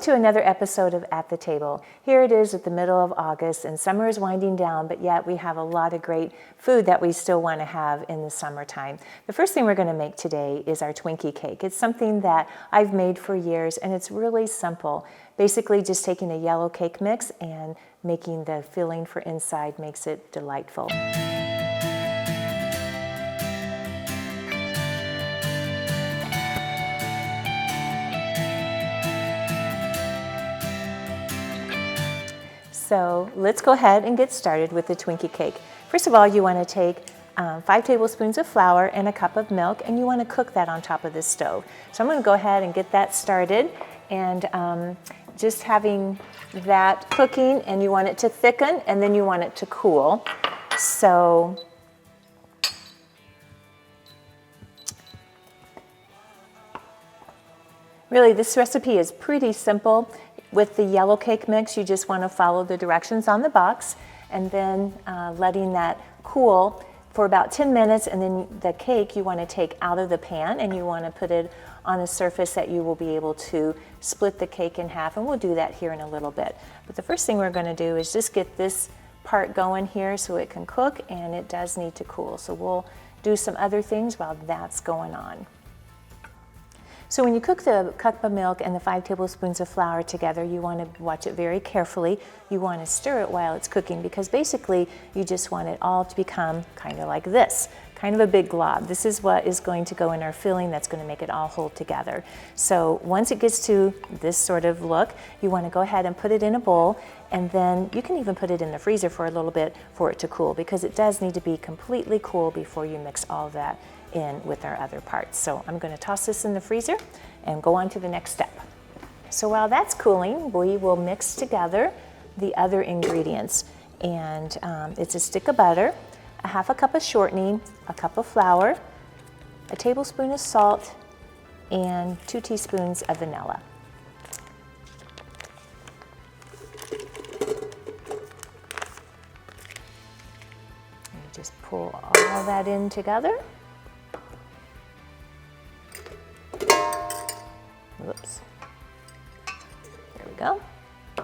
Welcome to another episode of At the Table. Here it is at the middle of August and summer is winding down, but yet we have a lot of great food that we still want to have in the summertime. The first thing we're going to make today is our Twinkie cake. It's something that I've made for years and it's really simple. Basically just taking a yellow cake mix and making the filling for inside makes it delightful. So let's go ahead and get started with the Twinkie cake. First of all, you want to take 5 tablespoons of flour and a cup of milk, and you want to cook that on top of the stove. So I'm going to go ahead and get that started, and just having that cooking, and you want it to thicken, and then you want it to cool. So really, this recipe is pretty simple. With the yellow cake mix, you just want to follow the directions on the box and then letting that cool for about 10 minutes, and then the cake you want to take out of the pan and you want to put it on a surface that you will be able to split the cake in half, and we'll do that here in a little bit. But the first thing we're going to do is just get this part going here so it can cook, and it does need to cool. So we'll do some other things while that's going on. So when you cook the cup of milk and the 5 tablespoons of flour together, you want to watch it very carefully. You want to stir it while it's cooking, because basically you just want it all to become kind of like this, kind of a big glob. This is what is going to go in our filling that's going to make it all hold together. So once it gets to this sort of look, you want to go ahead and put it in a bowl, and then you can even put it in the freezer for a little bit for it to cool, because it does need to be completely cool before you mix all of that in with our other parts. So I'm going to toss this in the freezer and go on to the next step. So while that's cooling, we will mix together the other ingredients. And it's a stick of butter, a half a cup of shortening, a cup of flour, a tablespoon of salt, and 2 teaspoons of vanilla. And just pull all that in together. Whoops. There we go. The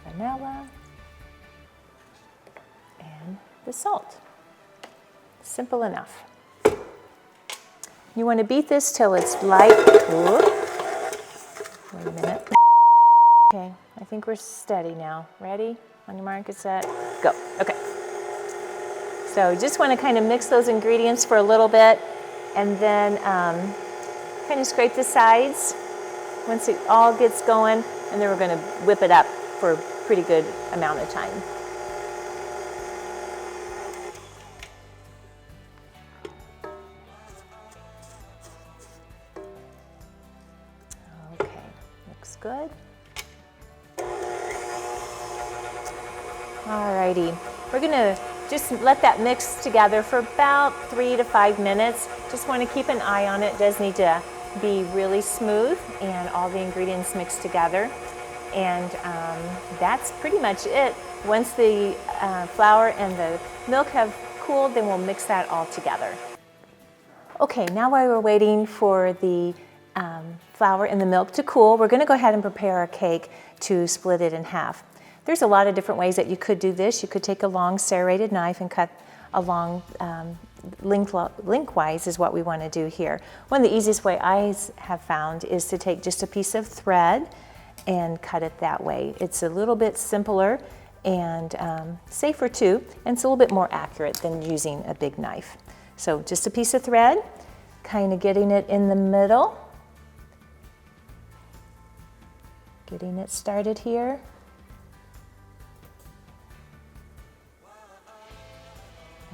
vanilla and the salt. Simple enough. You want to beat this till it's light. Whoop. Wait a minute. Okay, I think we're steady now. Ready? On your mark, get set, go. Okay. So you just want to kind of mix those ingredients for a little bit, and then kind of scrape the sides once it all gets going, and then we're going to whip it up for a pretty good amount of time. Okay, looks good. Alrighty, we're going to just let that mix together for about 3 to 5 minutes. Just want to keep an eye on it. It does need to be really smooth and all the ingredients mixed together. And that's pretty much it. Once the flour and the milk have cooled, then we'll mix that all together. Okay, now while we're waiting for the flour and the milk to cool, we're going to go ahead and prepare our cake to split it in half. There's a lot of different ways that you could do this. You could take a long serrated knife and cut along lengthwise is what we want to do here. One of the easiest way I have found is to take just a piece of thread and cut it that way. It's a little bit simpler and safer too, and it's a little bit more accurate than using a big knife. So just a piece of thread, kind of getting it in the middle, getting it started here.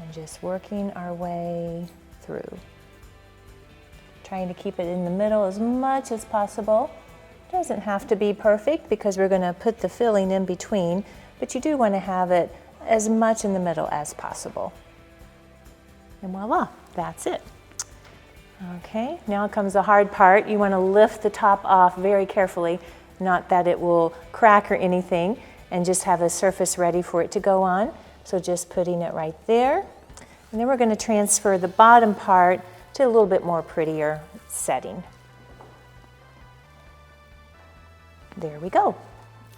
And just working our way through. Trying to keep it in the middle as much as possible. Doesn't have to be perfect because we're going to put the filling in between, but you do want to have it as much in the middle as possible. And voila, that's it. Okay, now comes the hard part. You want to lift the top off very carefully, not that it will crack or anything, and just have a surface ready for it to go on. So just putting it right there. And then we're going to transfer the bottom part to a little bit more prettier setting. There we go.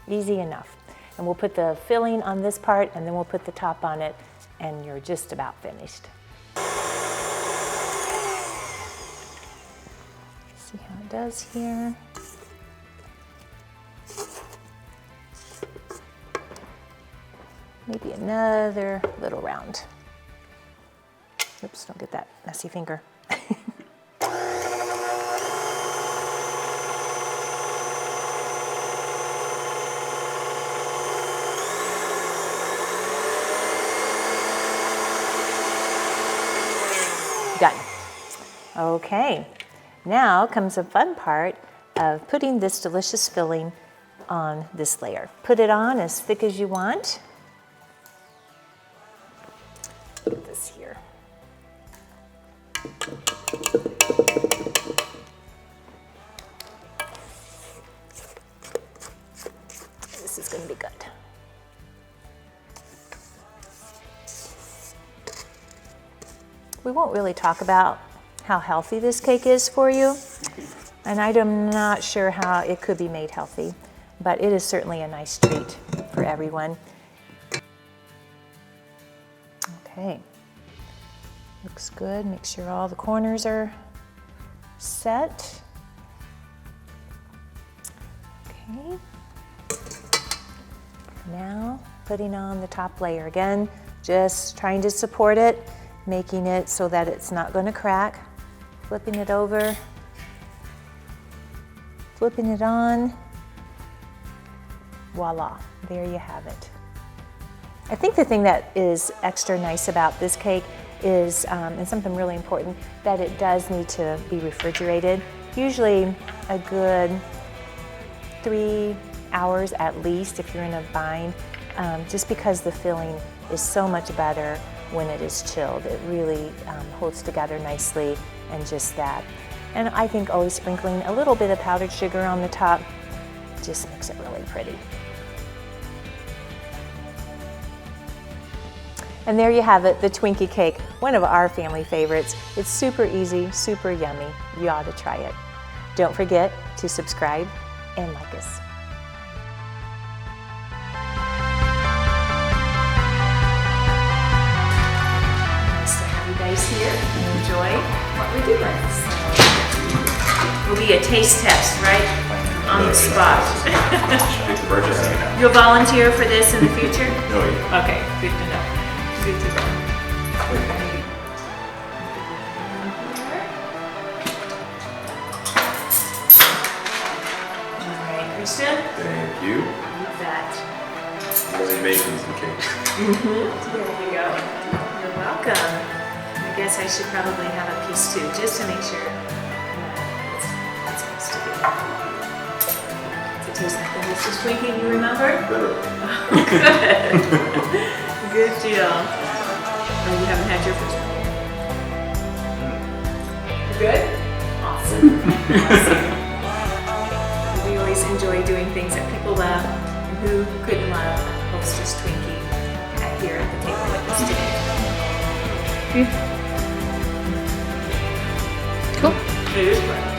Easy enough. And we'll put the filling on this part, and then we'll put the top on it, and you're just about finished. See how it does here. Maybe another little round. Oops, don't get that messy finger. Done. Okay, now comes the fun part of putting this delicious filling on this layer. Put it on as thick as you want. Put this here. This is going to be good. We won't really talk about how healthy this cake is for you, and I'm not sure how it could be made healthy, but it is certainly a nice treat for everyone. Okay, looks good. Make sure all the corners are set. Okay, now putting on the top layer again, just trying to support it, making it so that it's not going to crack. Flipping it over, flipping it on. Voila, there you have it. I think the thing that is extra nice about this cake is, and something really important, that it does need to be refrigerated. Usually a good 3 hours at least if you're in a bind, just because the filling is so much better when it is chilled. It really holds together nicely, and just that. And I think always sprinkling a little bit of powdered sugar on the top just makes it really pretty. And there you have it, the Twinkie cake, one of our family favorites. It's super easy, super yummy. You ought to try it. Don't forget to subscribe and like us. Here and enjoy what we're doing. Will be a taste test, right? On the spot. You'll volunteer for this in the future? No. Okay, good to know. Good to know. All right, Christian. Thank you. Eat that. Really making some cake. There we go. You're welcome. I guess I should probably have a piece too, just to make sure it's supposed to be. Does it taste like the Mrs. Twinkie you remember? Better. Oh, good. Good deal. Oh, you haven't had your first one yet? Good? Awesome. Awesome. We always enjoy doing things that people love, and who couldn't love Hostess Twinkie here at the table with us today. Cool. It is fun.